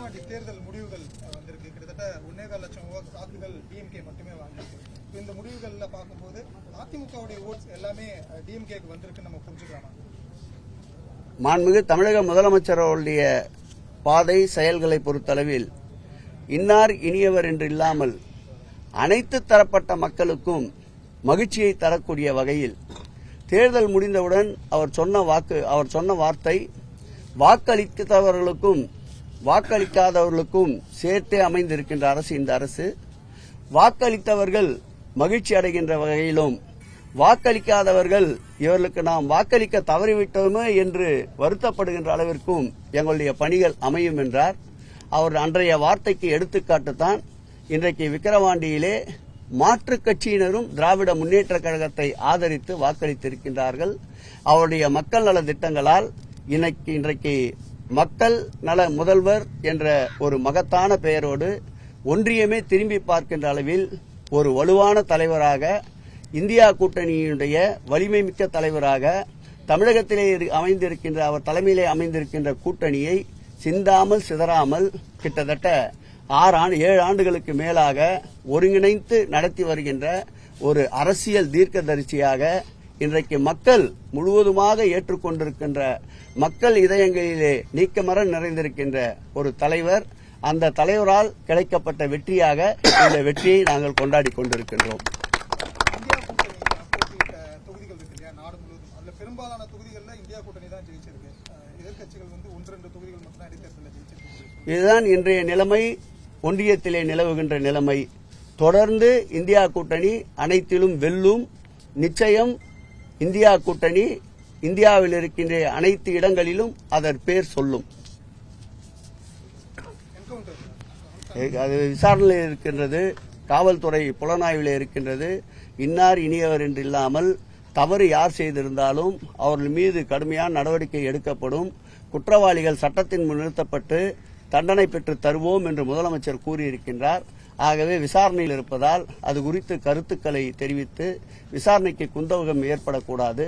விக்கிரவாண்டி தேர்தல் முடிவுகள் வந்திருக்கு. கிட்டத்தட்ட 1.25 லட்சம் வாக்குகள் டிஎம்கே மட்டுமே வாங்கியிருக்கு. இந்த முடிவுகள்ல பார்க்கும்போது அதிமுகவுடைய ஓட்ஸ் எல்லாமே டிஎம்கேக்கு வந்திருக்குன்னு நம்ம புரிஞ்சுக்கலாமா? மாண்புமிகு தமிழக முதலமைச்சர் அவருடைய பாதை செயல்களை பொறுத்தளவில் இன்னார் இனியவர் என்று இல்லாமல் அனைத்து தரப்பட்ட மக்களுக்கும் மகிழ்ச்சியை தரக்கூடிய வகையில் தேர்தல் முடிந்தவுடன் அவர் சொன்ன வார்த்தை வாக்களித்தவர்களுக்கும் வாக்களிக்காதவர்களுக்கும் சேர்த்தே அமைந்திருக்கின்ற அரசு இந்த அரசு. வாக்களித்தவர்கள் மகிழ்ச்சி அடைகின்ற வகையிலும் வாக்களிக்காதவர்கள் இவர்களுக்கு நாம் வாக்களிக்க தவறிவிட்டோமே என்று வருத்தப்படுகின்ற அளவிற்கும் எங்களுடைய பணிகள் அமையும் என்றார். அவர் அன்றைய வார்த்தைக்கு எடுத்துக்காட்டுத்தான் இன்றைக்கு விக்கிரவாண்டியிலே மாற்றுக் கட்சியினரும் திராவிட முன்னேற்ற கழகத்தை ஆதரித்து வாக்களித்திருக்கின்றார்கள். அவருடைய மக்கள் நல திட்டங்களால் இன்றைக்கு மக்கள் நல முதல்வர் என்ற ஒரு மகத்தான பெயரோடு ஒன்றியமே திரும்பி பார்க்கின்ற அளவில் ஒரு வலுவான தலைவராக, இந்தியா கூட்டணியினுடைய வலிமை மிக்க தலைவராக தமிழகத்திலே அமைந்திருக்கின்ற அவர் தலைமையிலே அமைந்திருக்கின்ற கூட்டணியை சிந்தாமல் சிதறாமல் கிட்டத்தட்ட 7 ஆண்டுகளுக்கு மேலாக ஒருங்கிணைத்து நடத்தி வருகின்ற ஒரு அரசியல் தீர்க்கதரிசியாக இன்றைக்கு மக்கள் முழுவதுமாக ஏற்றுக்கொண்டிருக்கின்ற மக்கள் இதயங்களிலே நீக்கமர நிறைந்திருக்கின்ற ஒரு தலைவர். அந்த தலைவரால் கிடைக்கப்பட்ட வெற்றியாக இந்த வெற்றியை நாங்கள் கொண்டாடி கொண்டிருக்கின்றோம். இந்தியா கூட்டணி போட்டியிட்ட தொகுதிகள் இருக்கு இல்லையா, நாடு முழுவதும் அதுல பெரும்பாலான தொகுதிகளில் இந்தியா கூட்டணி தான் ஜெயிச்சிருக்கு. எதிர்கட்சிகள் 1-2 தொகுதிகள் மட்டும் தான் இடைத்தேர்தலில் ஜெயிச்சிருக்கு. இதுதான் இன்றைய நிலைமை, ஒன்றியத்திலே நிலவுகின்ற நிலைமை. தொடர்ந்து இந்தியா கூட்டணி அனைத்திலும் வெல்லும். நிச்சயம் இந்தியா கூட்டணி இந்தியாவில் இருக்கின்ற அனைத்து இடங்களிலும் அதன் பேர் சொல்லும். அது விசாரணையில் இருக்கின்றது, காவல்துறை புலனாய்வில் இருக்கின்றது. இன்னார் இனியவர் என்று இல்லாமல் தவறு யார் செய்திருந்தாலும் அவர்கள் மீது கடுமையான நடவடிக்கை எடுக்கப்படும். குற்றவாளிகள் சட்டத்தின் முன் நிறுத்தப்பட்டு தண்டனை பெற்று தருவோம் என்று முதலமைச்சர் கூறியிருக்கின்றார். ஆகவே விசாரணையில் இருப்பதால் அது குறித்து கருத்துக்களை தெரிவித்து விசாரணைக்கு குந்தகம் ஏற்படக்கூடாது.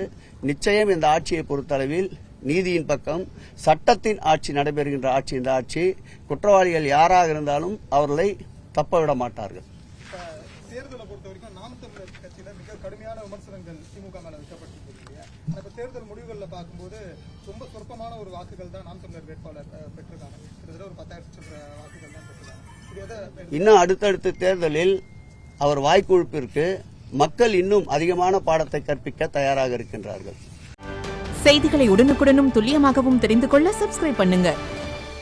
நிச்சயம் இந்த ஆட்சியை பொறுத்தளவில் நீதியின் பக்கம், சட்டத்தின் ஆட்சி நடைபெறுகின்ற ஆட்சி இந்த ஆட்சி. குற்றவாளிகள் யாராக இருந்தாலும் அவர்களை தப்பவிட மாட்டார்கள். தேர்தலை பொறுத்த வரைக்கும் நாம் தமிழர் கட்சியில மிக கடுமையான விமர்சனங்கள் திமுக மேல வைக்கப்பட்டிருக்கு. இப்ப தேர்தல் முடிவுகளில் பார்க்கும்போது ரொம்ப சொற்பமான ஒரு வாக்குகள் தான் நாம் தமிழர் வேட்பாளர் பெற்றிருக்காங்க. கிட்டத்தட்ட ஒரு 10,000 வாக்குகள் தான் பெற்றிருக்காங்க. இன்னும் அடுத்தடுத்த தேர்தலில் அவர் வாய்க்குழுப்பிற்கு மக்கள் இன்னும் அதிகமான பாடத்தை கற்பிக்க தயாராக இருக்கின்றார்கள். செய்திகளை உடனுக்குடனும் துல்லியமாகவும் தெரிந்து கொள்ள சப்ஸ்கிரைப் பண்ணுங்க.